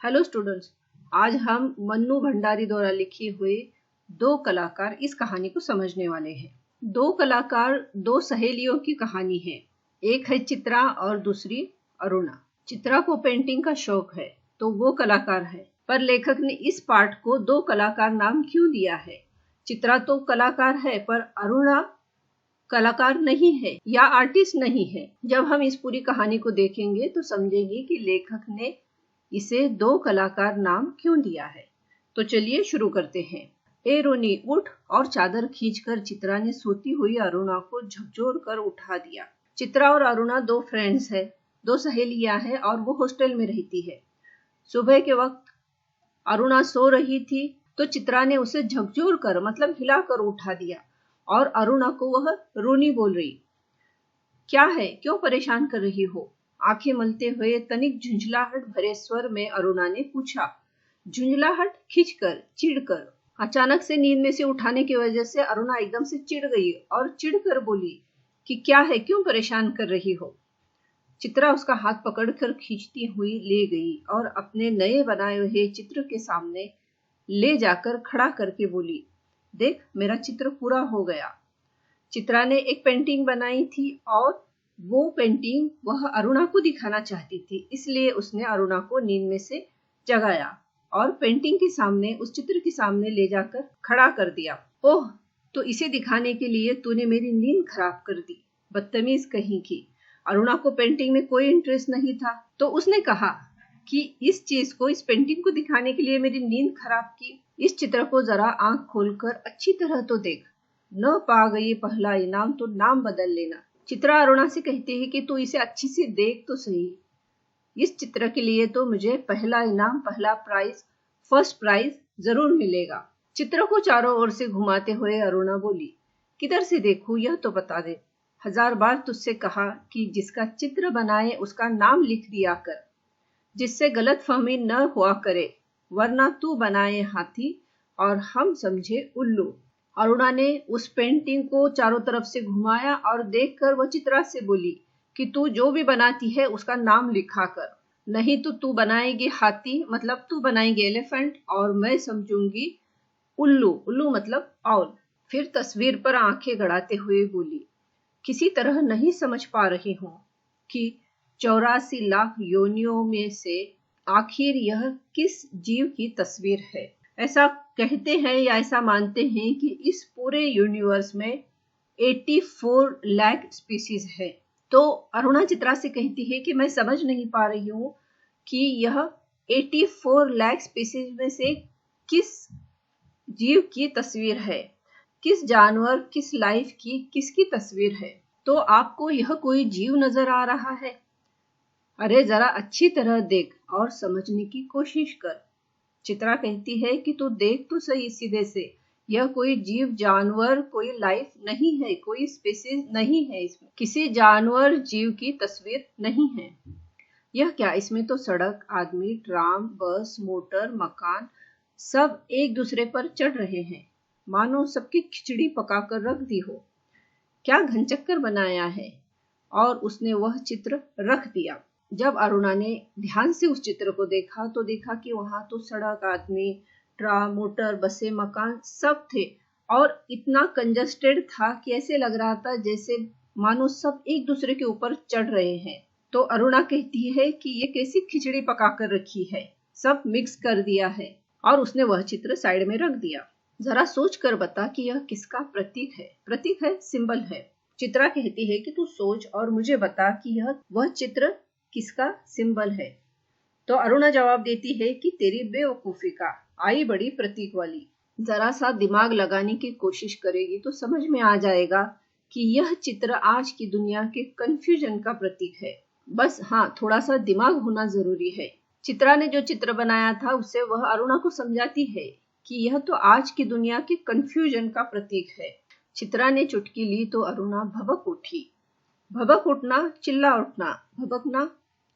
Hello students, आज हम मन्नू भंडारी द्वारा लिखी हुई दो कलाकार इस कहानी को समझने वाले हैं। दो कलाकार दो सहेलियों की कहानी है। एक है चित्रा और दूसरी अरुणा। चित्रा को पेंटिंग का शौक है तो वो कलाकार है, पर लेखक ने इस पाठ को दो कलाकार नाम क्यों दिया है? चित्रा तो कलाकार है पर अरुणा कलाकार नहीं है या आर्टिस्ट नहीं है। जब हम इस पूरी कहानी को देखेंगे तो समझेंगे कि लेखक ने इसे दो कलाकार नाम क्यों दिया है। तो चलिए शुरू करते हैं। ए रोनी उठ, और चादर खींचकर चित्रा ने सोती हुई अरुणा को झकझोर कर उठा दिया। चित्रा और अरुणा दो फ्रेंड्स है, दो सहेलियां हैं और वो हॉस्टल में रहती है। सुबह के वक्त अरुणा सो रही थी तो चित्रा ने उसे झकझोर कर मतलब हिलाकर उठा दिया और अरुणा को वह रोनी बोल रही। क्या है, क्यों परेशान कर रही हो? आंखें मलते हुए तनिक झुंझलाहट भरे स्वर में अरुणा ने पूछा। झुंझलाहट, खिंचकर, चिढ़कर। अचानक से नींद में से उठाने की वजह से अरुणा एकदम से चिढ़ गई और चिढ़कर बोली कि क्या है, क्यों परेशान कर रही हो? चित्रा उसका हाथ पकड़कर खींचती हुई ले गई और अपने नए बनाए हुए चित्र के सामने ले जाकर खड़ा करके बोली, देख, मेरा चित्र पूरा हो गया। चित्रा ने एक पेंटिंग बनाई थी और वो पेंटिंग वह अरुणा को दिखाना चाहती थी, इसलिए उसने अरुणा को नींद में से जगाया और पेंटिंग के सामने, उस चित्र के सामने ले जाकर खड़ा कर दिया। ओह, तो इसे दिखाने के लिए तूने मेरी नींद खराब कर दी, बदतमीज कहीं की। अरुणा को पेंटिंग में कोई इंटरेस्ट नहीं था तो उसने कहा कि इस चीज को, इस पेंटिंग को दिखाने के लिए मेरी नींद खराब की। इस चित्र को जरा आंख खोलकर अच्छी तरह तो देख, न पा गई पहला इनाम तो नाम बदल लेना। चित्रा अरुणा से कहती है कि तू इसे अच्छी से देख तो सही, इस चित्र के लिए तो मुझे पहला इनाम, पहला प्राइज, फर्स्ट प्राइज जरूर मिलेगा। चित्र को चारों ओर से घुमाते हुए अरुणा बोली, किधर से देखूं यह तो बता दे। 1000 बार तुझसे कहा कि जिसका चित्र बनाए उसका नाम लिख दिया कर, जिससे गलतफहमी न हुआ करे, वरना तू बनाए हाथी और हम समझे उल्लू। अरुणा ने उस पेंटिंग को चारों तरफ से घुमाया और देखकर वह चित्रा से बोली कि तू जो भी बनाती है उसका नाम लिखा कर, नहीं तो तू बनाएगी हाथी मतलब तू बनाएगी एलिफेंट और मैं समझूंगी उल्लू, उल्लू मतलब आउल। फिर तस्वीर पर आंखें गड़ाते हुए बोली, किसी तरह नहीं समझ पा रही हूं कि 84 लाख योनियों में से आखिर यह किस जीव की तस्वीर है। ऐसा कहते हैं या ऐसा मानते हैं कि इस पूरे यूनिवर्स में 84 लाख स्पीसीज है। तो अरुणा चित्रा से कहती है कि मैं समझ नहीं पा रही हूँ कि यह 84 लाख स्पीसीज में से किस जीव की तस्वीर है, किस जानवर, किस लाइफ की, किसकी तस्वीर है। तो आपको यह कोई जीव नजर आ रहा है? अरे जरा अच्छी तरह देख और समझने की कोशिश कर। चित्रा कहती है कि तू देख तो सही सीधे से, यह कोई जीव, जानवर, कोई लाइफ नहीं है, कोई स्पीसीज नहीं है, इसमें किसी जानवर, जीव की तस्वीर नहीं है। यह क्या, इसमें तो सड़क, आदमी, ट्राम, बस, मोटर, मकान सब एक दूसरे पर चढ़ रहे हैं, मानो सबकी खिचड़ी पकाकर रख दी हो। क्या घनचक्कर बनाया है। और उसने वह चित्र रख दिया। जब अरुणा ने ध्यान से उस चित्र को देखा तो देखा कि वहां तो सड़क, आदमी, ट्राम, मोटर, बसें, मकान सब थे और इतना कंजस्टेड था कि ऐसे लग रहा था जैसे मानो सब एक दूसरे के ऊपर चढ़ रहे हैं। तो अरुणा कहती है कि ये कैसी खिचड़ी पकाकर रखी है, सब मिक्स कर दिया है। और उसने वह चित्र साइड में रख दिया। जरा सोच कर बता कि यह किसका प्रतीक है। प्रतीक है, सिंबल है। चित्रा कहती है कि तू सोच और मुझे बता कि यह वह चित्र किसका सिंबल है। तो अरुणा जवाब देती है कि तेरी बेवकूफी का, आई बड़ी प्रतीक वाली। जरा सा दिमाग लगाने की कोशिश करेगी तो समझ में आ जाएगा कि यह चित्र आज की दुनिया के कंफ्यूजन का प्रतीक है। बस हाँ, थोड़ा सा दिमाग होना जरूरी है। चित्रा ने जो चित्र बनाया था उससे वह अरुणा को समझाती है कि यह तो आज की दुनिया के कंफ्यूजन का प्रतीक है। चित्रा ने चुटकी ली तो अरुणा भबक उठी। भबक उठना, चिल्ला उठना, भबकना,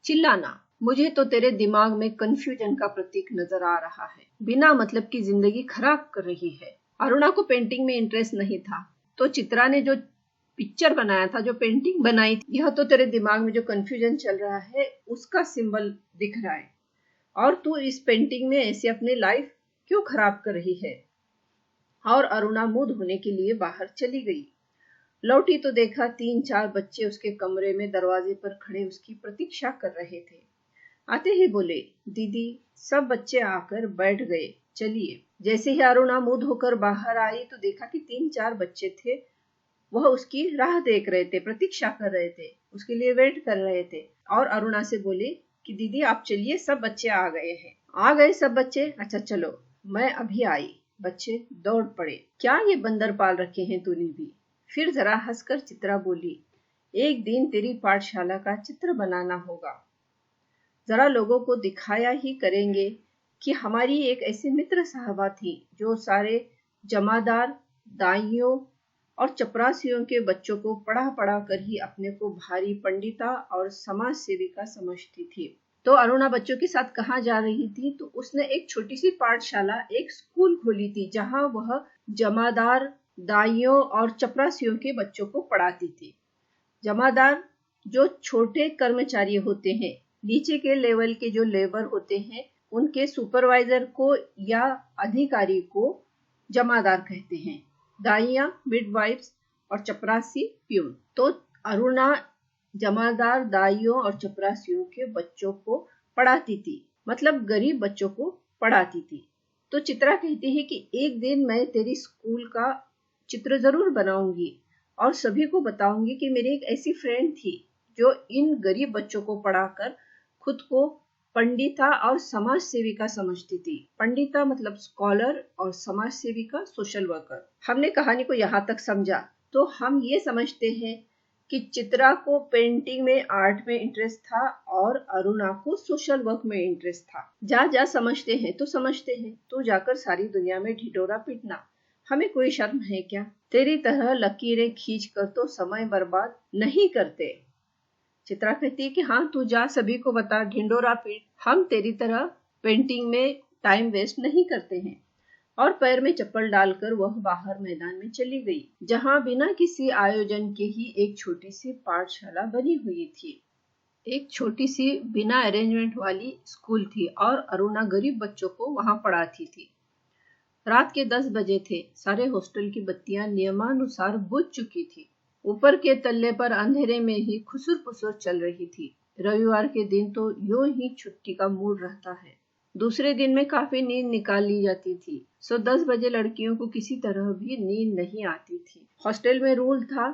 चिल्लाना। मुझे तो तेरे दिमाग में कंफ्यूजन का प्रतीक नजर आ रहा है, बिना मतलब की जिंदगी खराब कर रही है। अरुणा को पेंटिंग में इंटरेस्ट नहीं था तो चित्रा ने जो पिक्चर बनाया था, जो पेंटिंग बनाई थी, यह तो तेरे दिमाग में जो कंफ्यूजन चल रहा है उसका सिंबल दिख रहा है। और तू इस पेंटिंग में ऐसे अपनी लाइफ क्यों खराब कर रही है। और अरुणा मुंह धोने के लिए बाहर चली गई। लौटी तो देखा 3-4 बच्चे उसके कमरे में दरवाजे पर खड़े उसकी प्रतीक्षा कर रहे थे। आते ही बोले, दीदी। सब बच्चे आकर बैठ गए, चलिए। जैसे ही अरुणा मुंह धोकर बाहर आई तो देखा कि 3-4 बच्चे थे। वह उसकी राह देख रहे थे, प्रतीक्षा कर रहे थे, उसके लिए वेट कर रहे थे। और अरुणा से बोले कि दीदी आप चलिए, सब बच्चे आ गए हैं। आ गए सब बच्चे? अच्छा चलो, मैं अभी आई। बच्चे दौड़ पड़े। क्या ये बंदर पाल रखे हैं तूने भी? फिर जरा हंसकर चित्रा बोली, एक दिन तेरी पाठशाला का चित्र बनाना होगा। जरा लोगों को दिखाया ही करेंगे कि हमारी एक ऐसी मित्र साहबा थी जो सारे जमादार, दाइयों और चपरासियों के बच्चों को पढ़ा पढ़ा कर ही अपने को भारी पंडिता और समाज सेविका समझती थी। तो अरुणा बच्चों के साथ कहाँ जा रही थी? तो उसने एक छोटी सी पाठशाला, एक स्कूल खोली थी जहाँ वह जमादार, दाइयों और चपरासियों के बच्चों को पढ़ाती थी। जमादार जो छोटे कर्मचारी होते हैं, नीचे के लेवल के जो लेबर होते हैं, उनके सुपरवाइजर को या अधिकारी को जमादार कहते हैं। दाइयां मिडवाइफ्स और चपरासी प्यून। तो अरुणा जमादार, दाइयों और चपरासियों के बच्चों को पढ़ाती थी, मतलब गरीब बच्चों को पढ़ाती थी। तो चित्रा कहती है कि एक दिन मैं तेरी स्कूल का चित्र जरूर बनाऊंगी और सभी को बताऊंगी कि मेरी एक ऐसी फ्रेंड थी जो इन गरीब बच्चों को पढ़ाकर खुद को पंडिता और समाज सेविका समझती थी। पंडिता मतलब स्कॉलर और समाज सेविका सोशल वर्कर। हमने कहानी को यहाँ तक समझा तो हम ये समझते हैं कि चित्रा को पेंटिंग में, आर्ट में इंटरेस्ट था और अरुणा को सोशल वर्क में इंटरेस्ट था। जा समझते हैं तो समझते हैं, तो जाकर सारी दुनिया में ढिढोरा पीटना, हमें कोई शर्म है क्या? तेरी तरह लकीरें खींच कर तो समय बर्बाद नहीं करते। चित्रा कहती है कि हाँ तू जा, सभी को बता, ढिंडोरा पीट, हम तेरी तरह पेंटिंग में टाइम वेस्ट नहीं करते हैं। और पैर में चप्पल डालकर वह बाहर मैदान में चली गई, जहाँ बिना किसी आयोजन के ही एक छोटी सी पाठशाला बनी हुई थी। एक छोटी सी बिना अरेंजमेंट वाली स्कूल थी और अरुणा गरीब बच्चों को वहां पढ़ाती थी। रात के 10 बजे थे। सारे हॉस्टल की बत्तियां नियमानुसार बुझ चुकी थी। ऊपर के तल्ले पर अंधेरे में ही खुसुर पुसुर चल रही थी। रविवार के दिन तो यूं ही छुट्टी का मूड रहता है। दूसरे दिन में काफी नींद निकाल ली जाती थी, सो 10 बजे लड़कियों को किसी तरह भी नींद नहीं आती थी। हॉस्टल में रूल था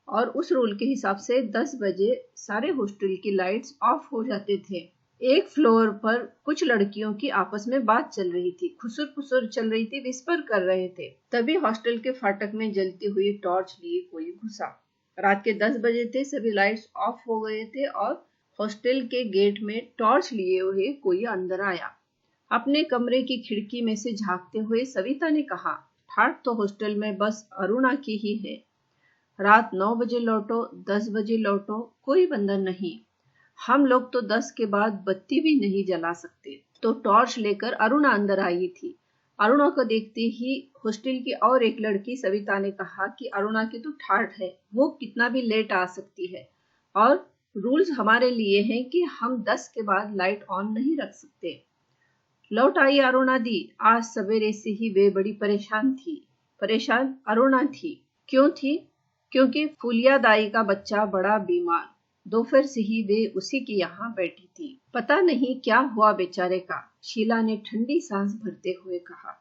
और उस रूल के हिसाब से 10 बजे सारे हॉस्टल की लाइट्स ऑफ हो जाते थे। एक फ्लोर पर कुछ लड़कियों की आपस में बात चल रही थी, खुसुर पुसुर चल रही थी, विस्पर कर रहे थे। तभी हॉस्टल के फाटक में जलती हुई टॉर्च लिए कोई घुसा। रात के 10 बजे थे, सभी लाइट्स ऑफ हो गए थे और हॉस्टल के गेट में टॉर्च लिए हुए कोई अंदर आया। अपने कमरे की खिड़की में से झांकते हुए सविता ने कहा, ठाठ तो हॉस्टल में बस अरुणा की ही है। रात 9 बजे लौटो, 10 बजे लौटो, कोई बंधन नहीं। हम लोग तो 10 के बाद बत्ती भी नहीं जला सकते। तो टॉर्च लेकर अरुणा अंदर आई थी। अरुणा को देखते ही हॉस्टल की और एक लड़की सविता ने कहा कि अरुणा की तो ठाठ है, वो कितना भी लेट आ सकती है और रूल्स हमारे लिए हैं कि हम 10 के बाद लाइट ऑन नहीं रख सकते। लौट आई अरुणा दी। आज सवेरे से ही वे बड़ी परेशान थी। परेशान अरुणा थी। क्यों थी? क्योंकि फूलिया दाई का बच्चा बड़ा बीमार। दोपहर से ही वे उसी के यहाँ बैठी थी। पता नहीं क्या हुआ बेचारे का, शीला ने ठंडी सांस भरते हुए कहा।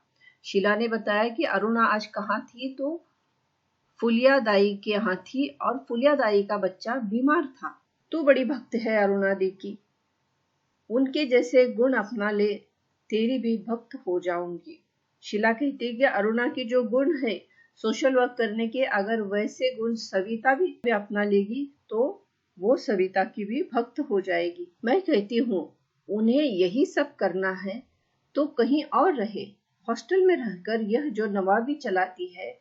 शीला ने बताया कि अरुणा आज कहाँ थी? तो फूलिया दाई के यहाँ थी और फूलिया दाई का बच्चा बीमार था। तू बड़ी भक्त है अरुणा दी की, उनके जैसे गुण अपना ले, तेरी भी भक्त हो जाऊंगी। शीला कहती है कि अरुणा की जो गुण है सोशल वर्क करने के, अगर वैसे गुण सविता भी अपना लेगी तो वो सविता की भी भक्त हो जाएगी। मैं कहती हूँ उन्हें यही सब करना है तो कहीं और रहे। हॉस्टल में रहकर यह जो नवाबी चलाती है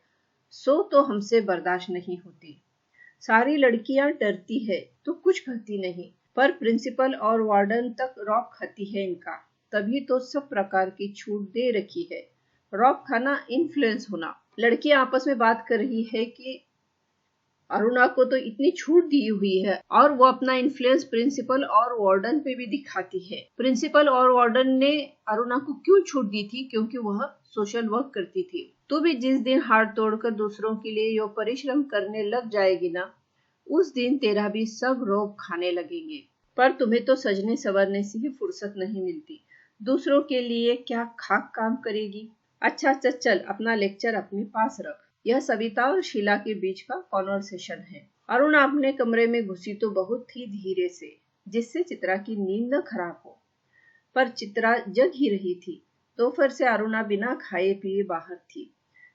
सो तो हमसे बर्दाश्त नहीं होती। सारी लड़कियां डरती है तो कुछ कहती नहीं, पर प्रिंसिपल और वार्डन तक रॉक खाती है इनका, तभी तो सब प्रकार की छूट दे रखी है। रॉक खाना, इन्फ्लुएंस होना। लड़कियां आपस में बात कर रही है कि अरुणा को तो इतनी छूट दी हुई है और वो अपना इन्फ्लुएंस प्रिंसिपल और वार्डन पे भी दिखाती है। प्रिंसिपल और वार्डन ने अरुणा को क्यों छूट दी थी? क्योंकि वह सोशल वर्क करती थी। तू भी जिस दिन हाथ तोड़कर दूसरों के लिए यो परिश्रम करने लग जाएगी ना, उस दिन तेरा भी सब रोग खाने लगेंगे। पर तुम्हें तो सजने संवरने से ही फुर्सत नहीं मिलती, दूसरों के लिए क्या खाक काम करेगी। अच्छा चल अपना लेक्चर अपने पास रख। यह सविता और शीला के बीच का कॉन्वर्सेशन है। अरुणा अपने कमरे में घुसी तो बहुत ही धीरे से, जिससे चित्रा की नींद न खराब हो। पर चित्रा जग ही रही थी। दोपहर से अरुणा बिना खाए पिए बाहर थी।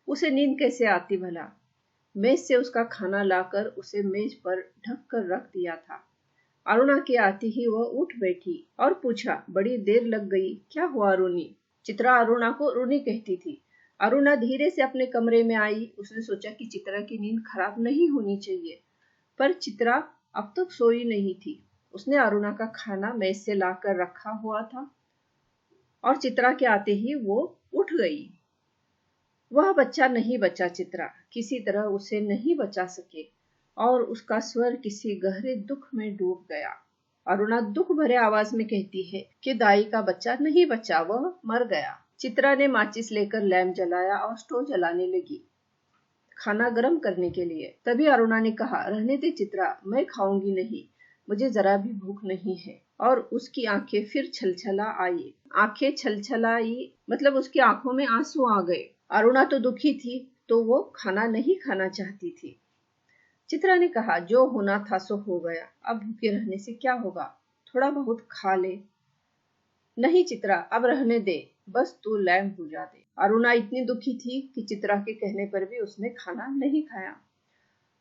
उसे नींद कैसे आती भला? मेज से उसका खाना लाकर उसे मेज पर ढक कर रख दिया था। अरुणा के आते ही वह उठ बैठी और पूछा, बड़ी देर लग गई, क्या हुआ रूनी? चित्रा अरुणा को रूनी कहती थी। अरुणा धीरे से अपने कमरे में आई। उसने सोचा कि चित्रा की नींद खराब नहीं होनी चाहिए, पर चित्रा अब तक सोई नहीं थी। उसने अरुणा का खाना मेज से लाकर रखा हुआ था और चित्रा के आते ही वो उठ गई। वह बच्चा नहीं बचा। चित्रा किसी तरह उसे नहीं बचा सके और उसका स्वर किसी गहरे दुख में डूब गया। अरुणा दुख भरे आवाज में कहती है कि दाई का बच्चा नहीं बचा, वह मर गया। चित्रा ने माचिस लेकर लैंप जलाया और स्टोव जलाने लगी खाना गर्म करने के लिए। तभी अरुणा ने कहा, रहने दे चित्रा, मैं खाऊंगी नहीं, मुझे जरा भी भूख नहीं है। और उसकी आंखें फिर छलछला आई। आंखें छलछलाई मतलब उसकी आंखों में आंसू आ गए। अरुणा तो दुखी थी, तो वो खाना नहीं खाना चाहती थी। चित्रा ने कहा, जो होना था सो हो गया, अब भूखे रहने से क्या होगा, थोड़ा बहुत खा ले। नहीं चित्रा, अब रहने दे, बस तू लैंप बुझा दे। अरुणा इतनी दुखी थी कि चित्रा के कहने पर भी उसने खाना नहीं खाया।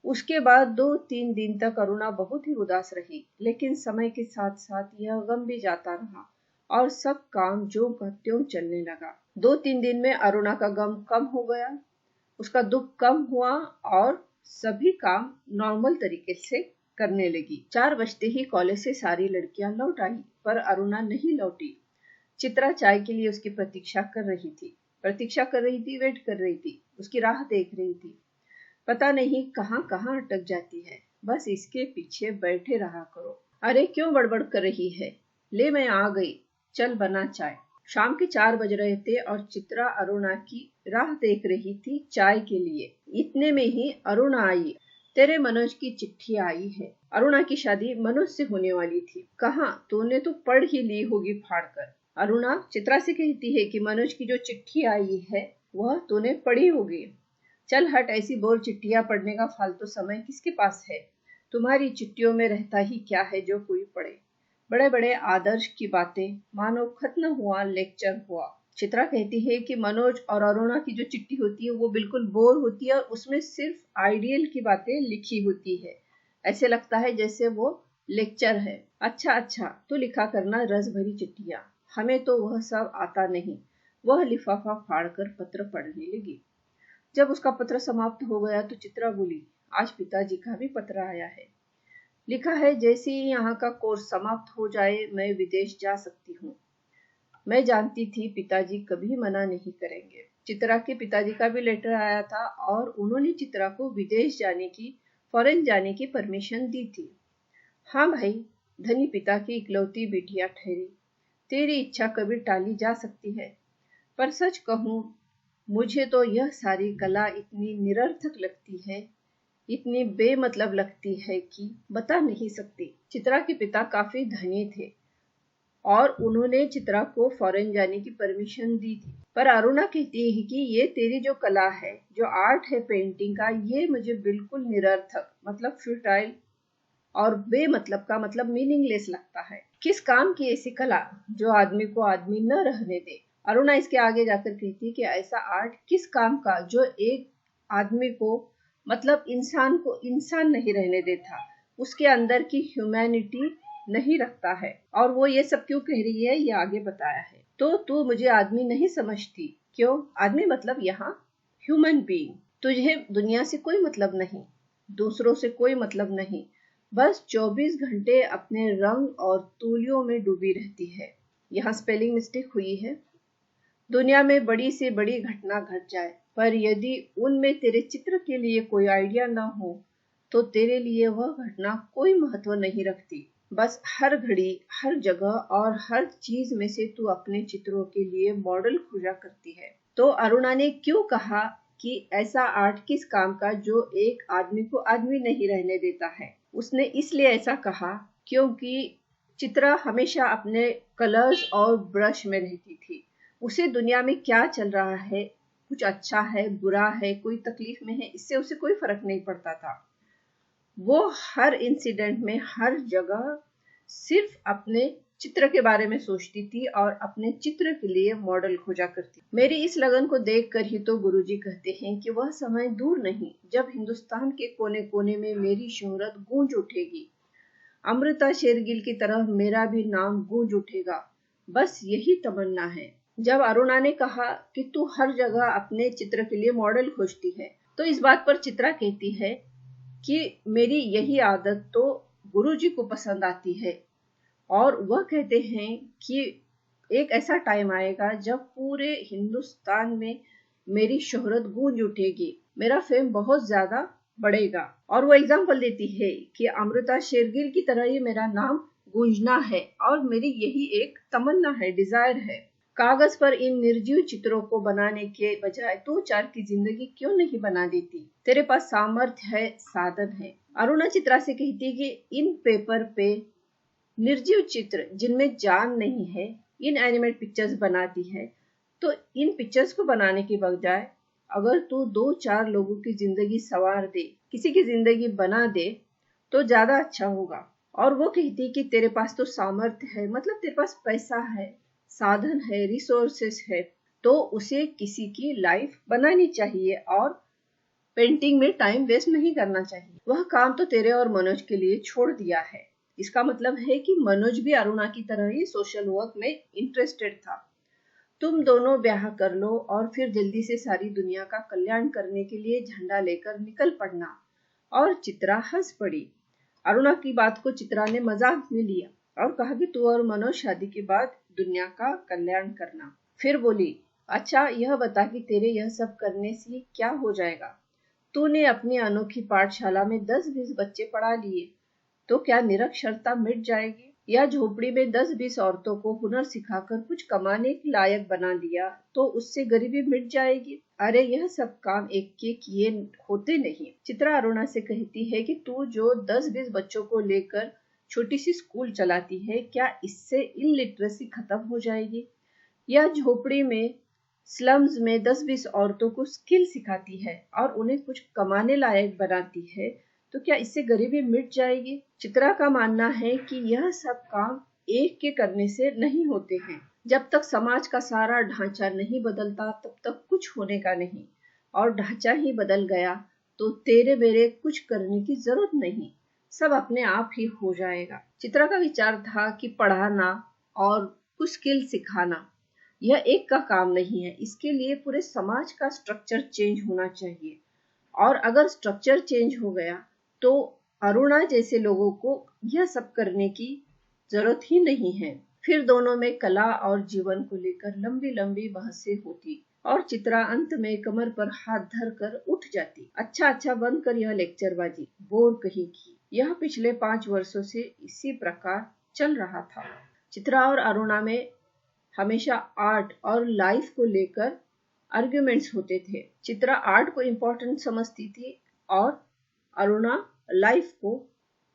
उसके बाद 2-3 दिन तक अरुणा बहुत ही उदास रही, लेकिन समय के साथ साथ यह गम भी जाता रहा और सब काम ज्यों का त्यों चलने लगा। 2-3 दिन में अरुणा का गम कम हो गया, उसका दुख कम हुआ और सभी काम नॉर्मल तरीके से करने लगी। 4 बजते ही कॉलेज से सारी लड़कियां लौट आई, पर अरुणा नहीं लौटी। चित्रा चाय के लिए उसकी प्रतीक्षा कर रही थी, वेट कर रही थी, उसकी राह देख रही थी। पता नहीं कहाँ कहाँ अटक जाती है, बस इसके पीछे बैठे रहा करो। अरे क्यों बड़बड़ कर रही है? ले मैं आ गई, चल बना चाय। शाम के 4 बज रहे थे और चित्रा अरुणा की राह देख रही थी चाय के लिए। इतने में ही अरुणा आई। तेरे मनोज की चिट्ठी आई है। अरुणा की शादी मनोज से होने वाली थी। कहाँ, तूने तो पढ़ ही ली होगी फाड़ कर। अरुणा चित्रा से कहती है कि मनोज की जो चिट्ठी आई है वह तूने पढ़ी होगी। चल हट, ऐसी बोर चिट्ठियां पढ़ने का फालतू समय किसके पास है? तुम्हारी चिट्ठियों में रहता ही क्या है जो कोई पढ़े? बड़े बड़े आदर्श की बातें, मानो खत्म हुआ लेक्चर हुआ। चित्रा कहती है कि मनोज और अरुणा की जो चिट्ठी होती है वो बिल्कुल बोर होती है और उसमें सिर्फ आइडियल की बातें लिखी होती है। ऐसे लगता है जैसे वो लेक्चर है। अच्छा, तो लिखा करना रस भरी चिट्ठियां, हमें तो वह सब आता नहीं। वह लिफाफा फाड़कर पत्र पढ़ने लगी। जब उसका पत्र समाप्त हो गया तो चित्रा बोली, आज पिताजी का भी पत्र आया है। लिखा है, जैसे ही यहाँ का कोर्स समाप्त हो जाए मैं विदेश जा सकती हूँ। मैं जानती थी पिताजी कभी मना नहीं करेंगे। चित्रा के पिताजी का भी लेटर आया था और उन्होंने चित्रा को विदेश जाने की, फॉरेन जाने की परमिशन दी थी। हाँ भाई, धनी पिता की इकलौती बेटिया ठहरी, तेरी इच्छा कभी टाली जा सकती है। पर सच कहूँ, मुझे तो यह सारी कला इतनी निरर्थक लगती है, इतनी बेमतलब लगती है कि बता नहीं सकती। चित्रा के पिता काफी धनी थे और उन्होंने चित्रा को फॉरेन जाने की परमिशन दी थी। पर अरुणा कहती है कि ये तेरी जो कला है, जो आर्ट है पेंटिंग का, ये मुझे बिल्कुल निरर्थक मतलब फ्यूटाइल और बेमतलब का मतलब मीनिंगलेस लगता है। किस काम की ऐसी कला जो आदमी को आदमी न रहने दे? अरुणा इसके आगे जाकर कहती है कि ऐसा आर्ट किस काम का जो एक आदमी को मतलब इंसान को इंसान नहीं रहने देता, उसके अंदर की ह्यूमैनिटी नहीं रखता है। और वो ये सब क्यों कह रही है ये आगे बताया है। तो तू मुझे आदमी नहीं समझती? क्यों? आदमी मतलब यहाँ ह्यूमन बीइंग। तुझे दुनिया से कोई मतलब नहीं, दूसरों से कोई मतलब नहीं, बस 24 घंटे अपने रंग और तूलियों में डूबी रहती है। यहाँ स्पेलिंग मिस्टेक हुई है। दुनिया में बड़ी से बड़ी घटना घट जाए, पर यदि उनमें तेरे चित्र के लिए कोई आइडिया न हो तो तेरे लिए वह घटना कोई महत्व नहीं रखती। बस हर घड़ी, हर जगह और हर चीज में से तू अपने चित्रों के लिए मॉडल खोजा करती है। तो अरुणा ने क्यों कहा कि ऐसा आर्ट किस काम का जो एक आदमी को आदमी नहीं रहने देता है। उसने इसलिए ऐसा कहा क्योंकि चित्रा हमेशा अपने कलर्स और ब्रश में रहती थी। उसे दुनिया में क्या चल रहा है, कुछ अच्छा है, बुरा है, कोई तकलीफ में है, इससे उसे कोई फर्क नहीं पड़ता था। वो हर इंसिडेंट में, हर जगह सिर्फ अपने चित्र के बारे में सोचती थी और अपने चित्र के लिए मॉडल खोजा करती। मेरी इस लगन को देखकर ही तो गुरुजी कहते हैं कि वह समय दूर नहीं जब हिंदुस्तान के कोने कोने में मेरी शोहरत गूंज उठेगी। अमृता शेरगिल की तरह मेरा भी नाम गूंज उठेगा। बस यही तमन्ना है। जब अरुणा ने कहा कि तू हर जगह अपने चित्र के लिए मॉडल खोजती है, तो इस बात पर चित्रा कहती है कि मेरी यही आदत तो गुरुजी को पसंद आती है और वह कहते हैं कि एक ऐसा टाइम आएगा जब पूरे हिंदुस्तान में मेरी शोहरत गूंज उठेगी, मेरा फेम बहुत ज्यादा बढ़ेगा। और वो एग्जाम्पल देती है कि अमृता शेरगिल की तरह ही मेरा नाम गूंजना है और मेरी यही एक तमन्ना है, डिजायर है। कागज पर इन निर्जीव चित्रों को बनाने के बजाय दो चार की जिंदगी क्यों नहीं बना देती। तेरे पास सामर्थ्य है, साधन है। अरुणा चित्रा से कहती है कि इन पेपर पे निर्जीव चित्र जिनमें जान नहीं है, इन एनिमेट पिक्चर्स बनाती है। तो इन पिक्चर्स को बनाने के बजाय अगर तू दो चार लोगों की जिंदगी संवार दे, किसी की जिंदगी बना दे, तो ज्यादा अच्छा होगा। और वो कहती है कि तेरे पास तो सामर्थ्य है, मतलब तेरे पास पैसा है, साधन है, रिसोर्सेस है, तो उसे किसी की लाइफ बनानी चाहिए और पेंटिंग में टाइम वेस्ट नहीं करना चाहिए। वह काम तो तेरे और मनोज के लिए छोड़ दिया है। इसका मतलब है कि मनोज भी अरुणा की तरह ही सोशल वर्क में इंटरेस्टेड था। तुम दोनों ब्याह कर लो और फिर जल्दी से सारी दुनिया का कल्याण करने के लिए झंडा लेकर निकल पड़ना। और चित्रा हंस पड़ी। अरुणा की बात को चित्रा ने मजाक में लिया और कहा कि तू और मनोज शादी के बाद दुनिया का कल्याण करना। फिर बोली, अच्छा यह बता कि तेरे यह सब करने से क्या हो जाएगा। तूने अपनी अनोखी पाठशाला में 10-20 बच्चे पढ़ा लिए, तो क्या निरक्षरता मिट जाएगी? या झोपड़ी में 10-20 औरतों को हुनर सिखाकर कुछ कमाने के लायक बना दिया, तो उससे गरीबी मिट जाएगी? अरे यह सब काम एक के किए होते नहीं। चित्रा अरुणा से कहती है कि तू जो 10-20 बच्चों को लेकर छोटी सी स्कूल चलाती है, क्या इससे इलिटरेसी खत्म हो जाएगी? या झोपड़ी में, स्लम्स में 10-20 औरतों को स्किल सिखाती है और उन्हें कुछ कमाने लायक बनाती है, तो क्या इससे गरीबी मिट जाएगी? चित्रा का मानना है कि यह सब काम एक के करने से नहीं होते हैं। जब तक समाज का सारा ढांचा नहीं बदलता तब तक कुछ होने का नहीं, और ढांचा ही बदल गया तो तेरे मेरे कुछ करने की जरूरत नहीं, सब अपने आप ही हो जाएगा। चित्रा का विचार था कि पढ़ाना और कुछ स्किल सिखाना यह एक का काम नहीं है, इसके लिए पूरे समाज का स्ट्रक्चर चेंज होना चाहिए। और अगर स्ट्रक्चर चेंज हो गया तो अरुणा जैसे लोगों को यह सब करने की जरूरत ही नहीं है। फिर दोनों में कला और जीवन को लेकर लंबी लंबी बहसें होती और चित्रा अंत में कमर पर हाथ धर कर उठ जाती। अच्छा बंद कर यह लेक्चरबाजी, बोर कहीं की। यह पिछले 5 वर्षों से इसी प्रकार चल रहा था। चित्रा और अरुणा में हमेशा आर्ट और लाइफ को लेकर आर्ग्यूमेंट्स होते थे। चित्रा आर्ट को इम्पोर्टेंट समझती थी और अरुणा लाइफ को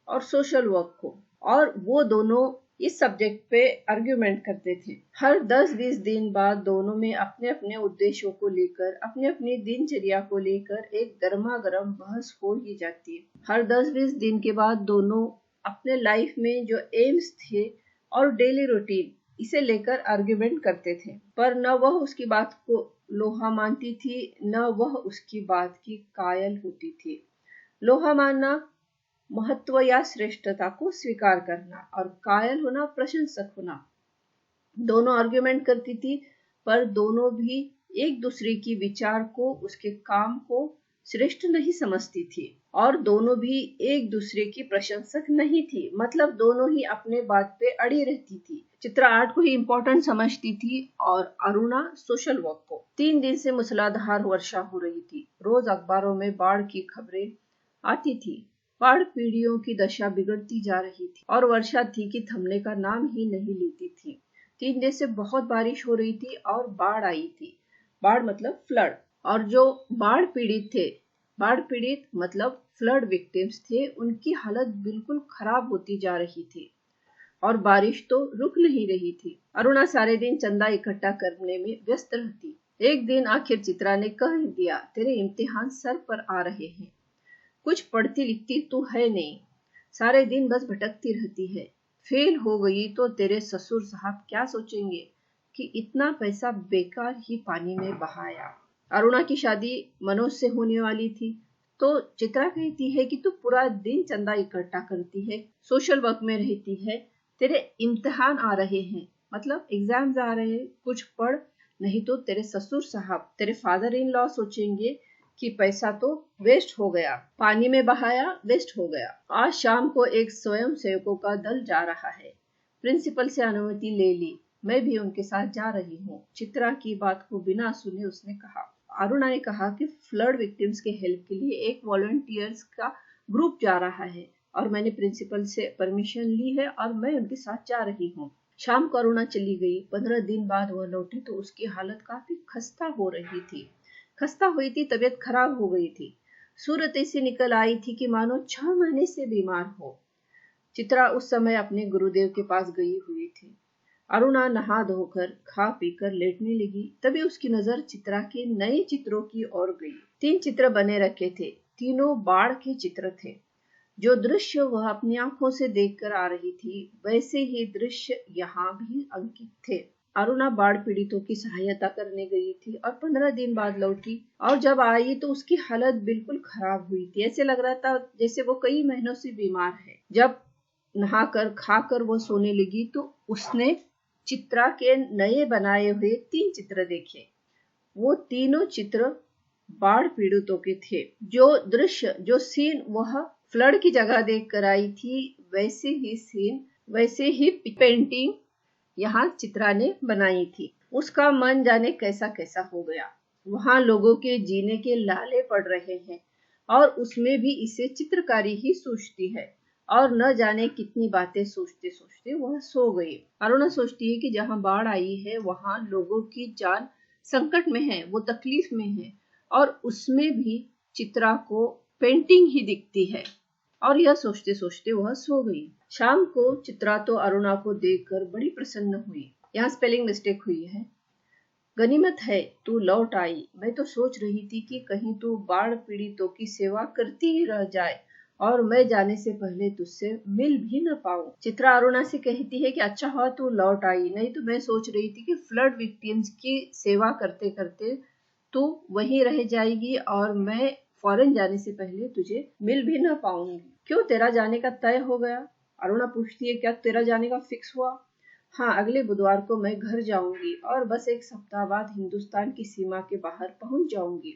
और सोशल वर्क को, और वो दोनों इस सब्जेक्ट पे आर्ग्यूमेंट करते थे। हर 10-20 दिन बाद दोनों में अपने अपने उद्देश्यों को लेकर, अपनी अपनी दिनचर्या को लेकर एक गर्मा गर्म बहस हो ही जाती है। हर 10-20 दिन के बाद दोनों अपने लाइफ में जो एम्स थे और डेली रूटीन, इसे लेकर आर्ग्यूमेंट करते थे। पर न वह उसकी बात को लोहा मानती थी, न वह उसकी बात की कायल होती थी। लोहा मानना महत्व या श्रेष्ठता को स्वीकार करना और कायल होना प्रशंसक होना। दोनों आर्ग्यूमेंट करती थी, पर दोनों भी एक दूसरे की विचार को, उसके काम को श्रेष्ठ नहीं समझती थी और दोनों भी एक दूसरे की प्रशंसक नहीं थी। मतलब दोनों ही अपने बात पे अड़ी रहती थी। चित्रा आर्ट को ही इम्पोर्टेंट समझती थी और अरुणा सोशल वर्क को। 3 दिन से मूसलाधार वर्षा हो रही थी। रोज अखबारों में बाढ़ की खबरें आती थी। बाढ़ पीढ़ियों की दशा बिगड़ती जा रही थी और वर्षा थी कि थमने का नाम ही नहीं लेती थी। 3 दिन से बहुत बारिश हो रही थी और बाढ़ आई थी। बाढ़ मतलब फ्लड। और जो बाढ़ पीड़ित थे, बाढ़ पीड़ित मतलब फ्लड विक्टिम्स थे, उनकी हालत बिल्कुल खराब होती जा रही थी और बारिश तो रुक नहीं रही थी। अरुणा सारे दिन चंदा इकट्ठा करने में व्यस्त रहती। एक दिन आखिर चित्रा ने कह दिया, तेरे इम्तिहान सर पर आ रहे हैं, कुछ पढ़ती लिखती तो है नहीं, सारे दिन बस भटकती रहती है। फेल हो गई तो तेरे ससुर साहब क्या सोचेंगे कि इतना पैसा बेकार ही पानी में बहाया। अरुणा की शादी मनोज से होने वाली थी, तो चित्रा कहती है कि तू पूरा दिन चंदा इकट्ठा करती है, सोशल वर्क में रहती है, तेरे इम्तिहान आ रहे हैं, मतलब एग्जाम्स आ रहे हैं, कुछ पढ़, नहीं तो तेरे ससुर साहब, तेरे फादर इन लॉ सोचेंगे कि पैसा तो वेस्ट हो गया, पानी में बहाया, वेस्ट हो गया। आज शाम को एक स्वयं सेवकों का दल जा रहा है, प्रिंसिपल से अनुमति ले ली, मैं भी उनके साथ जा रही हूँ। चित्रा की बात को बिना सुने उसने कहा। अरुणा ने कहा कि फ्लड विक्टिम्स के हेल्प के लिए एक वॉलंटियर्स का ग्रुप जा रहा है और मैंने प्रिंसिपल से परमिशन ली है और मैं उनके साथ जा रही हूँ। शाम को अरुणा चली गई। 15 दिन बाद वह लौटी तो उसकी हालत काफी खस्ता हो रही थी। खस्ता हुई थी, तबीयत खराब हो गई थी, सूरत ऐसी निकल आई थी कि मानो 6 महीने से बीमार हो। चित्रा उस समय अपने गुरुदेव के पास गई हुई थी। अरुणा नहा धोकर खा पीकर लेटने लगी, तभी उसकी नजर चित्रा के नए चित्रों की ओर गई। 3 चित्र बने रखे थे, तीनों बाढ़ के चित्र थे। जो दृश्य वह अपनी आंखों से देखकर आ रही थी, वैसे ही दृश्य यहाँ भी अंकित थे। अरुणा बाढ़ पीड़ितों की सहायता करने गई थी और 15 दिन बाद लौटी और जब आई तो उसकी हालत बिल्कुल खराब हुई थी। ऐसे लग रहा था जैसे वो कई महीनों से बीमार है। जब नहाकर खाकर वो सोने लगी तो उसने चित्रा के नए बनाए हुए 3 चित्र देखे। वो तीनों चित्र बाढ़ पीड़ितों के थे। जो दृश्य, जो सीन वह फ्लड की जगह देख कर आई थी, वैसे ही सीन, वैसे ही पेंटिंग यहाँ चित्रा ने बनाई थी। उसका मन जाने कैसा कैसा हो गया। वहां लोगों के जीने के लाले पड़ रहे हैं और उसमें भी इसे चित्रकारी ही सूझती है और न जाने कितनी बातें सोचते सोचते वह सो गई। अरुणा सोचती है कि जहाँ बाढ़ आई है वहां लोगों की जान संकट में है, वो तकलीफ में है और उसमें भी चित्रा को पेंटिंग ही दिखती है और यह सोचते सोचते वह सो गई। शाम को चित्रा तो अरुणा को देखकर बड़ी प्रसन्न हुई। यहाँ स्पेलिंग मिस्टेक हुई है। गनीमत है तू लौट आई, मैं तो सोच रही थी कि कहीं तू बाढ़ पीड़ितों की सेवा करती ही रह जाए और मैं जाने से पहले तुझसे मिल भी न पाऊं। चित्रा अरुणा से कहती है कि अच्छा हुआ तू लौट आई, नहीं तो मैं सोच रही थी कि फ्लड विक्टिम्स की सेवा करते करते तू वहीं रह जाएगी और मैं फॉरेन जाने से पहले तुझे मिल भी न पाऊंगी। क्यों, तेरा जाने का तय हो गया? अरुणा पूछती है, क्या तेरा जाने का फिक्स हुआ? हाँ, अगले बुधवार को मैं घर जाऊंगी और बस एक सप्ताह बाद हिंदुस्तान की सीमा के बाहर पहुंच जाऊंगी।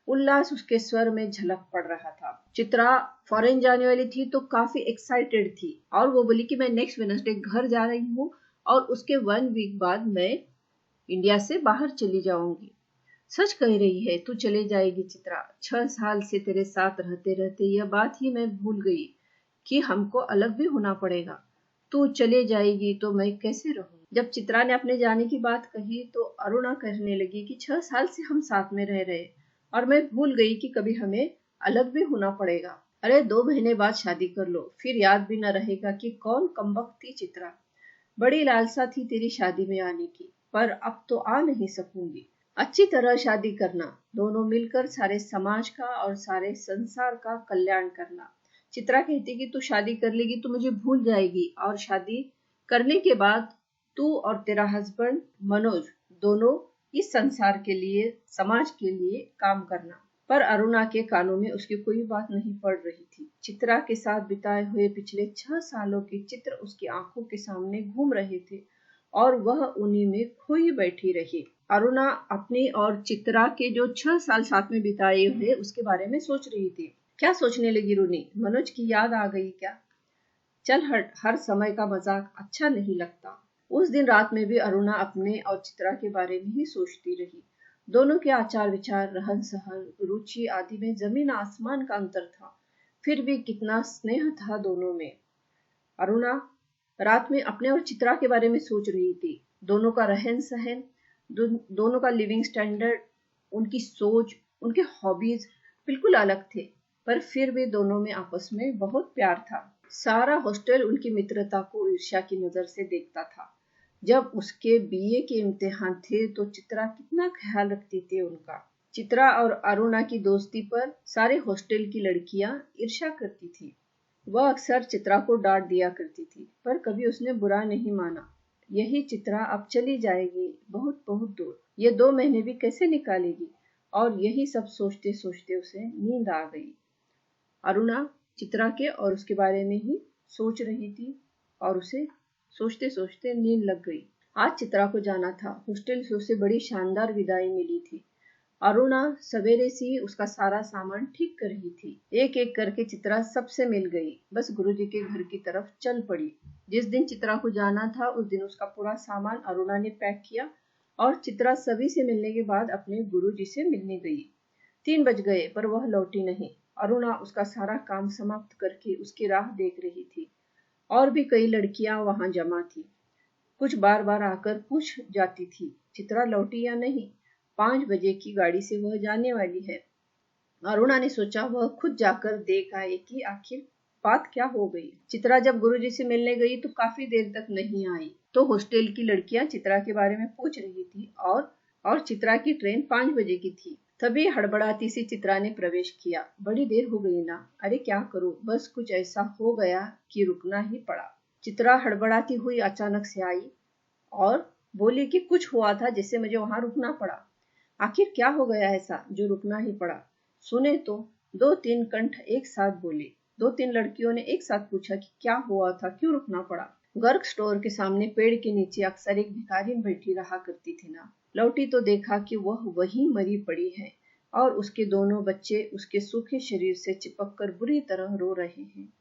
उल्लास उसके स्वर में झलक पड़ रहा था। चित्रा फॉरेन जाने वाली थी तो काफी एक्साइटेड थी और वो बोली कि मैं नेक्स्ट वेडनेसडे घर जा रही हूँ और उसके 1 वीक बाद मैं इंडिया से बाहर चली जाऊंगी। सच कह रही है, तू चले जाएगी चित्रा। 6 साल से तेरे साथ रहते रहते यह बात ही मैं भूल गई कि हमको अलग भी होना पड़ेगा। तू चले जाएगी तो मैं कैसे रहूं? जब चित्रा ने अपने जाने की बात कही तो अरुणा कहने लगी कि 6 साल से हम साथ में रह रहे और मैं भूल गई कि कभी हमें अलग भी होना पड़ेगा। अरे 2 महीने बाद शादी कर लो, फिर याद भी न रहेगा कि कौन कमबख्त थी चित्रा। बड़ी लालसा थी तेरी शादी में आने की, पर अब तो आ नहीं सकूंगी। अच्छी तरह शादी करना, दोनों मिलकर सारे समाज का और सारे संसार का कल्याण करना। चित्रा कहती कि तू शादी कर लेगी तो मुझे भूल जाएगी और शादी करने के बाद तू और तेरा हस्बैंड मनोज दोनों इस संसार के लिए, समाज के लिए काम करना। पर अरुणा के कानों में उसकी कोई बात नहीं पड़ रही थी। चित्रा के साथ बिताए हुए पिछले 6 सालों के चित्र उसकी आंखों के सामने घूम रहे थे और वह उन्हीं में खोई बैठी रही। अरुणा अपनी और चित्रा के जो 6 साल साथ में बिताए हुए उसके बारे में सोच रही थी। क्या सोचने लगी रूनी? मनोज की याद आ गई क्या? चल हट, हर समय का मजाक अच्छा नहीं लगता। उस दिन रात में भी अरुणा अपने और चित्रा के बारे में ही सोचती रही। दोनों के आचार विचार, रहन सहन, रुचि आदि में जमीन आसमान का अंतर था। फिर भी कितना स्नेह था दोनों में। अरुणा रात में अपने और चित्रा के बारे में सोच रही थी। दोनों का रहन सहन, दोनों का लिविंग स्टैंडर्ड, उनकी सोच, उनके हॉबीज बिल्कुल अलग थे, पर फिर भी दोनों में आपस में बहुत प्यार था। सारा हॉस्टल उनकी मित्रता को ईर्ष्या की नजर से देखता था। जब उसके बीए के इम्तिहान थे तो चित्रा कितना ख्याल रखती थी उनका। चित्रा और अरुणा की दोस्ती पर सारे हॉस्टल की लड़कियां ईर्ष्या करती थी। वह अक्सर चित्रा को डांट दिया करती थी, पर कभी उसने बुरा नहीं माना। यही चित्रा अब चली जाएगी बहुत बहुत दूर, ये 2 महीने भी कैसे निकालेगी, और यही सब सोचते सोचते उसे नींद आ गई। अरुणा चित्रा के और उसके बारे में ही सोच रही थी और उसे सोचते सोचते नींद लग गई। आज चित्रा को जाना था। हॉस्टल से उसे बड़ी शानदार विदाई मिली थी। अरुणा सवेरे से ही उसका सारा सामान ठीक कर रही थी। एक एक करके चित्रा सबसे मिल गई, बस गुरुजी के घर की तरफ चल पड़ी। जिस दिन चित्रा को जाना था उस दिन उसका पूरा सामान अरुणा ने पैक किया और चित्रा सभी से मिलने के बाद अपने गुरुजी से मिलने गई। 3 बज गए पर वह लौटी नहीं। अरुणा उसका सारा काम समाप्त करके उसकी राह देख रही थी। और भी कई लड़कियां वहां जमा थी। कुछ बार बार आकर पूछ जाती थी चित्रा लौटी या नहीं। 5 बजे की गाड़ी से वह जाने वाली है। अरुणा ने सोचा वह खुद जाकर देख आए कि आखिर बात क्या हो गई। चित्रा जब गुरुजी से मिलने गई तो काफी देर तक नहीं आई, तो हॉस्टल की लड़कियां चित्रा के बारे में पूछ रही थी और चित्रा की ट्रेन 5 बजे की थी। तभी हड़बड़ाती सी चित्रा ने प्रवेश किया। बड़ी देर हो गई ना। अरे क्या करूं, बस कुछ ऐसा हो गया कि रुकना ही पड़ा। चित्रा हड़बड़ाती हुई अचानक से आई और बोली कि कुछ हुआ था जिससे मुझे वहां रुकना पड़ा। आखिर क्या हो गया ऐसा जो रुकना ही पड़ा। सुने तो 2-3 कंठ एक साथ बोले। 2-3 लड़कियों ने एक साथ पूछा कि क्या हुआ था, क्यों रुकना पड़ा। गर्ग स्टोर के सामने पेड़ के नीचे अक्सर एक भिखारिन बैठी रहा करती थी ना। लौटी तो देखा कि वह वहीं मरी पड़ी है और उसके दोनों बच्चे उसके सूखे शरीर से चिपक कर बुरी तरह रो रहे हैं।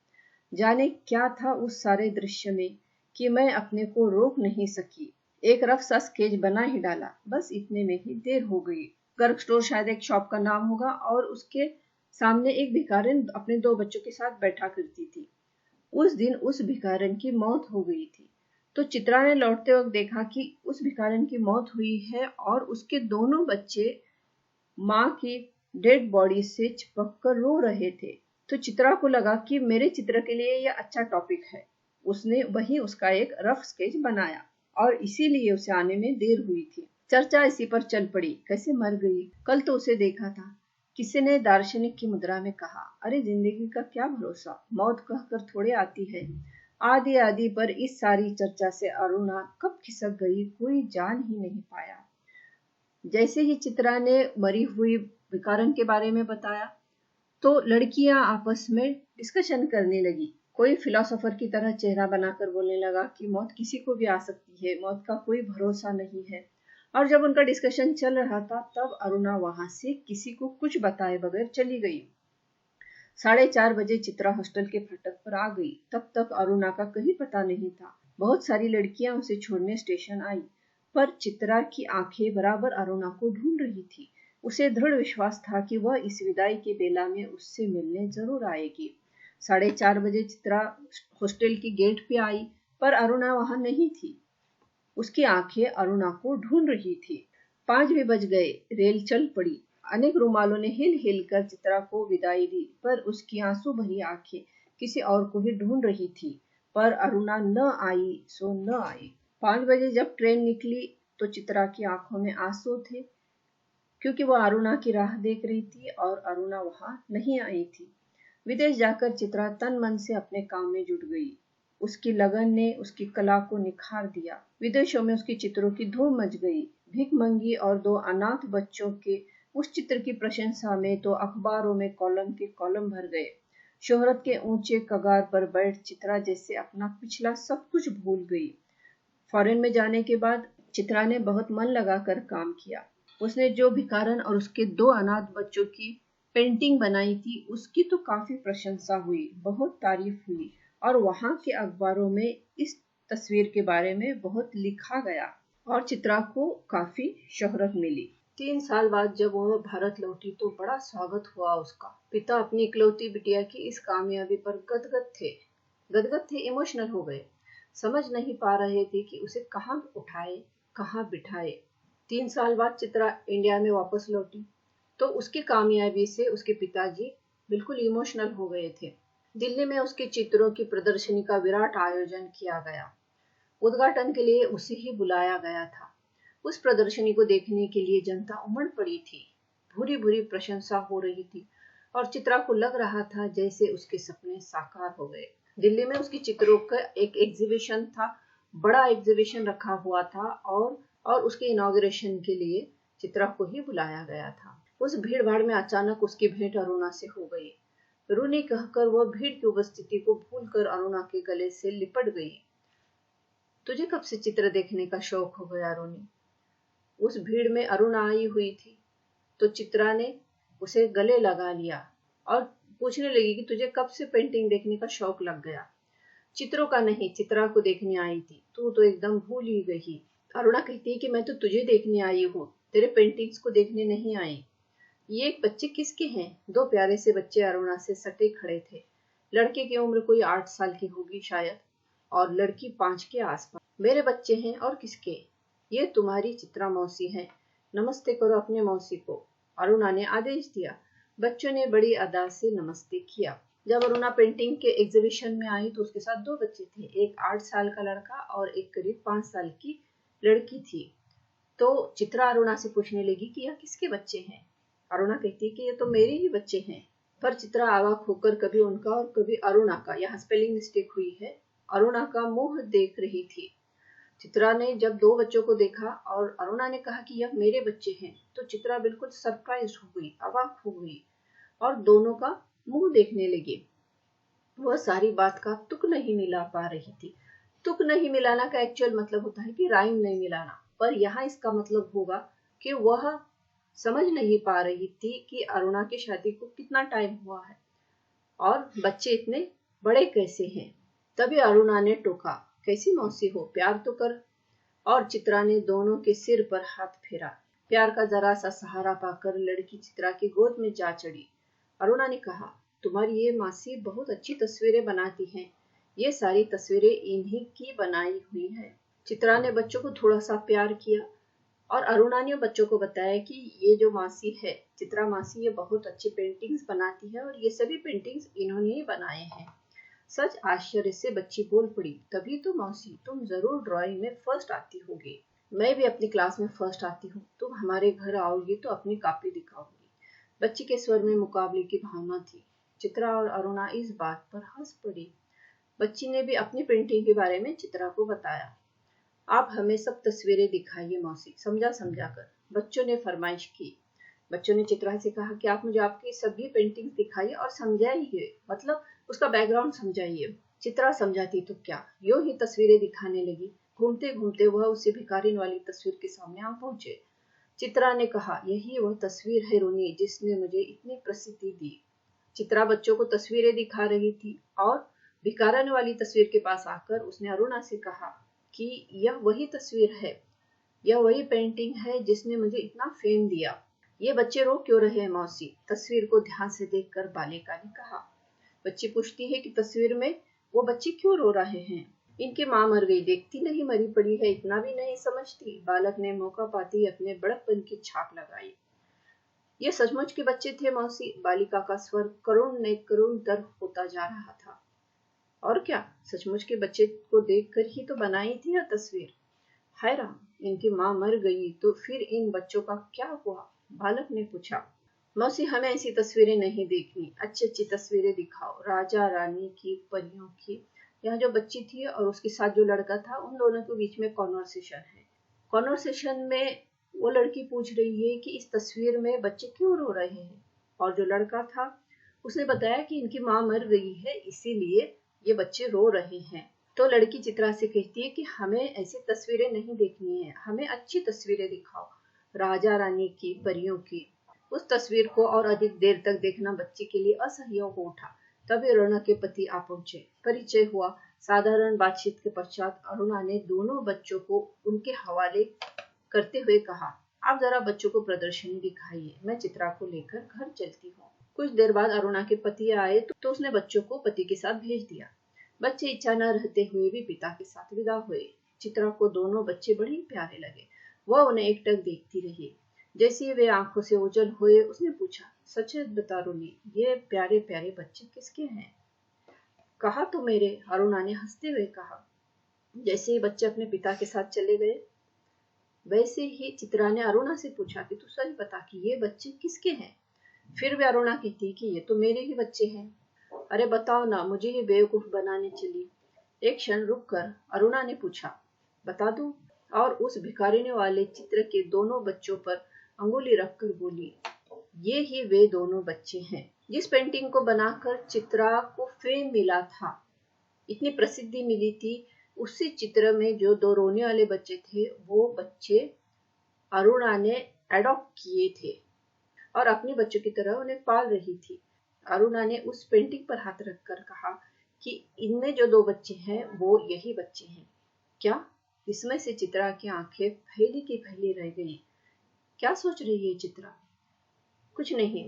जाने क्या था उस सारे दृश्य में कि मैं अपने को रोक नहीं सकी। एक रफ सा स्केच बना ही डाला, बस इतने में ही देर हो गई। गर्ग स्टोर शायद एक शॉप का नाम होगा और उसके सामने एक भिखारिन अपने 2 बच्चों के साथ बैठा करती थी। उस दिन उस भिखारिन की मौत हो गई थी। तो चित्रा ने लौटते वक्त देखा कि उस भिखारिन की मौत हुई है और उसके दोनों बच्चे माँ की डेड बॉडी से चिपक कर रो रहे थे। तो चित्रा को लगा कि मेरे चित्र के लिए यह अच्छा टॉपिक है। उसने वही उसका एक रफ स्केच बनाया और इसीलिए उसे आने में देर हुई थी। चर्चा इसी पर चल पड़ी, कैसे मर गई। कल तो उसे देखा था। किसी ने दार्शनिक की मुद्रा में कहा, अरे जिंदगी का क्या भरोसा, मौत कहकर थोड़े आती है। आदि आदि पर इस सारी चर्चा से अरुणा कब खिसक गई कोई जान ही नहीं पाया। जैसे ही चित्रा ने मरी हुई भिखारिन के बारे में बताया तो लड़कियां आपस में डिस्कशन करने लगी। कोई फिलोसोफर की तरह चेहरा बनाकर बोलने लगा कि मौत किसी को भी आ सकती है, मौत का कोई भरोसा नहीं है। और जब उनका डिस्कशन चल रहा था तब अरुणा वहां से किसी को कुछ बताए बगैर चली गई। 4:30 बजे चित्रा हॉस्टल के फाटक पर आ गई। तब तक अरुणा का कहीं पता नहीं था। बहुत सारी लड़कियां उसे छोड़ने स्टेशन आई, पर चित्रा की आंखें बराबर अरुणा को ढूंढ रही थी। उसे दृढ़ विश्वास था कि वह इस विदाई के बेला में उससे मिलने जरूर आएगी। 4:30 बजे चित्रा हॉस्टल की गेट पे आई, पर अरुणा वहां नहीं थी। उसकी आंखें अरुणा को ढूंढ रही थी। 5 भी बज गए। रेल चल पड़ी। अनेक रुमालों ने हिल हिल कर चित्रा को विदाई दी, पर उसकी आंसू भरी आंखें किसी और को ही ढूंढ रही थी। पर अरुणा न आई सो न आई। 5 बजे जब ट्रेन निकली तो चित्रा की आंखों में आंसू थे, क्योंकि वह अरुणा की राह देख रही थी और अरुणा वहां नहीं आई थी। विदेश जाकर चित्रा तन मन से अपने काम में जुट गई। उसकी लगन ने उसकी कला को निखार दिया। विदेशों में उसके चित्रों की धूम मच गई। भिखमंगी और 2 अनाथ बच्चों के उस चित्र की प्रशंसा में तो अखबारों में कॉलम के कॉलम भर गए। शोहरत के ऊंचे कगार पर बैठ चित्रा जैसे अपना पिछला सब कुछ भूल गई। फॉरेन में जाने के बाद चित्रा ने बहुत मन लगाकर काम किया। उसने जो भिखारन और उसके 2 अनाथ बच्चों की पेंटिंग बनाई थी उसकी तो काफी प्रशंसा हुई, बहुत तारीफ हुई और वहां के अखबारों में इस तस्वीर के बारे में बहुत लिखा गया और चित्रा को काफी शोहरत मिली। 3 साल बाद जब वह भारत लौटी तो बड़ा स्वागत हुआ उसका। पिता अपनी इकलौती बिटिया की इस कामयाबी पर गदगद थे, इमोशनल हो गए। समझ नहीं पा रहे थे कि उसे कहाँ उठाए, कहाँ बिठाए। 3 साल बाद चित्रा इंडिया में वापस लौटी तो उसकी कामयाबी से उसके पिताजी बिल्कुल इमोशनल हो गए थे। दिल्ली में उसके चित्रों की प्रदर्शनी का विराट आयोजन किया गया। उद्घाटन के लिए उसे ही बुलाया गया था। उस प्रदर्शनी को देखने के लिए जनता उमड़ पड़ी थी। भूरी भूरी प्रशंसा हो रही थी और चित्रा को लग रहा था जैसे उसके सपने साकार हो गए। दिल्ली में उसकी चित्रों का एक एग्जीबिशन था, बड़ा एग्जीबिशन रखा हुआ था और उसके इनॉग्रेशन के लिए चित्रा को ही बुलाया गया था। उस भीड़ भाड़ में अचानक उसकी भेंट अरुणा से हो गई। रूनी कहकर वह भीड़ की उपस्थिति को भूलकर अरुणा के गले से लिपट गई। तुझे कब से चित्र देखने का शौक हो गया रूनी? उस भीड़ में अरुणा आई हुई थी तो चित्रा ने उसे गले लगा लिया और पूछने लगी कि तुझे कब से पेंटिंग देखने का शौक लग गया? चित्रों का नहीं, चित्रा को देखने आई थी। तू तो एकदम भूल ही गई। अरुणा कहती है कि मैं तो तुझे देखने आई हूँ, तेरे पेंटिंग्स को देखने नहीं आई। ये बच्चे किसके हैं? 2 प्यारे से बच्चे अरुणा से सटे खड़े थे। लड़के की उम्र कोई 8 साल की होगी शायद और लड़की 5 के आसपास। मेरे बच्चे हैं और किसके? ये तुम्हारी चित्रा मौसी है, नमस्ते करो अपने मौसी को, अरुणा ने आदेश दिया। बच्चों ने बड़ी अदा से नमस्ते किया। जब अरुणा पेंटिंग के एग्जीबिशन में आई तो उसके साथ 2 बच्चे थे, एक 8 साल का लड़का और एक करीब 5 साल की लड़की थी। तो चित्रा अरुणा से पूछने लगी कि यह किसके बच्चे हैं? अरुणा कहती कि ये तो मेरे ही बच्चे हैं। पर चित्रा अवाक होकर कभी उनका और कभी अरुणा का, यहाँ स्पेलिंग मिस्टेक हुई है, अरुणा का मुंह देख रही थी। चित्रा ने जब 2 बच्चों को देखा और अरुणा ने कहा कि यह मेरे बच्चे हैं तो चित्रा बिल्कुल सरप्राइज हो गई, अवाक हो गई और दोनों का मुंह देखने लगी। वह सारी बात का तुक नहीं मिला पा रही थी। तुक नहीं मिलाना का एक्चुअल मतलब होता है कि राइम नहीं मिलाना, पर यहाँ इसका मतलब होगा कि वह समझ नहीं पा रही थी कि अरुणा की शादी को कितना टाइम हुआ है और बच्चे इतने बड़े कैसे हैं। तभी अरुणा ने टोका, कैसी मौसी हो, प्यार तो कर। और चित्रा ने दोनों के सिर पर हाथ फेरा। प्यार का जरा सा सहारा पाकर लड़की चित्रा की गोद में जा चढ़ी। अरुणा ने कहा, तुम्हारी ये मासी बहुत अच्छी तस्वीरें बनाती हैं, ये सारी तस्वीरें इन्हीं की बनाई हुई है। चित्रा ने बच्चों को थोड़ा सा प्यार किया और अरुणा ने बच्चों को बताया कि ये जो मासी है, चित्रा मासी, ये बहुत अच्छी पेंटिंग्स बनाती है और ये सभी पेंटिंग्स इन्होंने ही बनाए हैं। सच आश्चर्य से बच्ची बोल पड़ी, तभी तो मौसी तुम जरूर ड्राइंग में फर्स्ट आती होगी। मैं भी अपनी क्लास में फर्स्ट आती हूँ, तुम हमारे घर आओगी तो अपनी कॉपी दिखाओगी। बच्ची के स्वर में मुकाबले की भावना थी। चित्रा और अरुणा इस बात पर हंस पड़ी। बच्ची ने भी अपनी पेंटिंग के बारे में चित्रा को बताया। आप हमें सब तस्वीरें दिखाइए मौसी, समझा समझा कर, बच्चों ने फरमाइश की। बच्चों ने चित्रा से कहा कि आप मुझे आपकी सभी पेंटिंग्स दिखाइए और समझाइए, मतलब उसका बैकग्राउंड समझाइए। चित्रा समझाती तो क्या, यूं ही तस्वीरें दिखाने लगी। घूमते घूमते वह उसी भिखारिन वाली तस्वीर के सामने आ पहुंचे। चित्रा ने कहा, यही वह तस्वीर है रोनी जिसने मुझे इतनी प्रसिद्धि दी। चित्रा बच्चों को तस्वीरें दिखा रही थी और भिखारन वाली तस्वीर के पास आकर उसने अरुणा से कहा कि यह वही तस्वीर है, यह वही पेंटिंग है जिसने मुझे इतना फेम दिया। ये बच्चे रो क्यों रहे हैं मौसी? तस्वीर को ध्यान से देखकर बालिका ने कहा। बच्ची पूछती है कि तस्वीर में वो बच्चे क्यों रो रहे हैं? इनकी माँ मर गई, देखती नहीं मरी पड़ी है, इतना भी नहीं समझती। बालक ने मौका पाती अपने बड़कपन की छाप लगाई। ये सचमुच के बच्चे थे मौसी, बालिका का स्वर करुण ने करुण तर होता जा रहा था। और क्या, सचमुच के बच्चे को देखकर ही तो बनाई थी यह तस्वीर। हाय राम, इनकी माँ मर गई तो फिर इन बच्चों का क्या हुआ? बालक ने पूछा। मौसी, हमें ऐसी तस्वीरें नहीं देखनी, अच्छी अच्छी तस्वीरें दिखाओ, राजा रानी की, परियों की। यहाँ जो बच्ची थी और उसके साथ जो लड़का था, उन दोनों के बीच में कॉन्वर्सेशन है। कॉन्वर्सेशन में वो लड़की पूछ रही है कि इस तस्वीर में बच्चे क्यों रो रहे हैं, और जो लड़का था उसने बताया कि इनकी माँ मर गई है इसीलिए ये बच्चे रो रहे हैं। तो लड़की चित्रा से कहती है कि हमें ऐसी तस्वीरें नहीं देखनी है, हमें अच्छी तस्वीरें दिखाओ, राजा रानी की, परियों की। उस तस्वीर को और अधिक देर तक देखना बच्ची के लिए असह्य हो उठा। तभी अरुणा के पति आ पहुंचे। परिचय हुआ। साधारण बातचीत के पश्चात अरुणा ने दोनों बच्चों को उनके हवाले करते हुए कहा, आप जरा बच्चों को प्रदर्शनी दिखाइए, मैं चित्रा को लेकर घर चलती हूँ। कुछ देर बाद अरुणा के पति आए तो उसने बच्चों को पति के साथ भेज दिया। बच्चे इच्छा न रहते हुए भी पिता के साथ विदा हुए। चित्रा को दोनों बच्चे बड़े प्यारे लगे। वह उन्हें एकटक देखती रही। जैसे ही वे आंखों से ओझल हुए, उसने पूछा, सच बता रोनी, ये प्यारे प्यारे बच्चे किसके हैं? कहा तो मेरे, अरुणा ने हंसते हुए कहा। जैसे ही बच्चे अपने पिता के साथ चले गए, वैसे ही चित्रा ने अरुणा से पूछा कि तू सच बता कि ये बच्चे किसके हैं? फिर भी अरुणा कहती कि ये तो मेरे ही बच्चे हैं। अरे बताओ ना, मुझे ही बेवकूफ बनाने चली। एक क्षण रुककर अरुणा ने पूछा, बता दूं? और उस भिखारिने वाले चित्र के दोनों बच्चों पर अंगुली रखकर बोली, ये ही वे दोनों बच्चे हैं जिस पेंटिंग को बनाकर चित्रा को फेम मिला था, इतनी प्रसिद्धि मिली थी। उसी चित्र में जो दो रोने वाले बच्चे थे, वो बच्चे अरुणा ने एडॉप्ट किए थे और अपने बच्चों की तरह उन्हें पाल रही थी। अरुणा ने उस पेंटिंग पर हाथ रखकर कहा कि इनमें जो दो बच्चे हैं वो यही बच्चे हैं। क्या? इसमें से चित्रा की आंखें फैली की फैली रह गईं। क्या सोच रही है चित्रा? कुछ नहीं,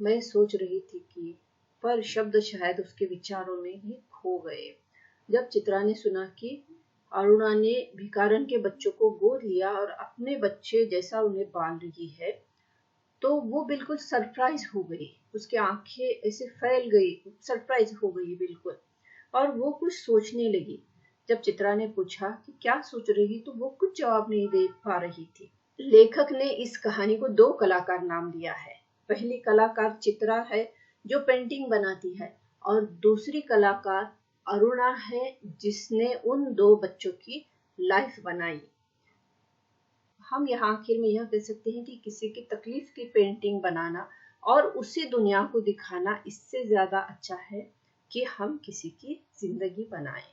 मैं सोच रही थी कि, पर शब्द शायद उसके विचारों में ही खो गए। जब चित्रा ने सुना कि अरुणा ने भिखारन के बच्चों को गोद लिया और अपने बच्चे जैसा उन्हें पाल रही है, तो वो बिल्कुल सरप्राइज हो गई। उसकी आंखें ऐसे फैल गई, सरप्राइज हो गई बिल्कुल, और वो कुछ सोचने लगी। जब चित्रा ने पूछा कि क्या सोच रही, तो वो कुछ जवाब नहीं दे पा रही थी। लेखक ने इस कहानी को दो कलाकार नाम दिया है। पहली कलाकार चित्रा है जो पेंटिंग बनाती है, और दूसरी कलाकार अरुणा है जिसने उन दो बच्चों की लाइफ बनाई। हम यहाँ आखिर में यह कह सकते हैं कि किसी की तकलीफ की पेंटिंग बनाना और उसी दुनिया को दिखाना इससे ज्यादा अच्छा है कि हम किसी की जिंदगी बनाएं।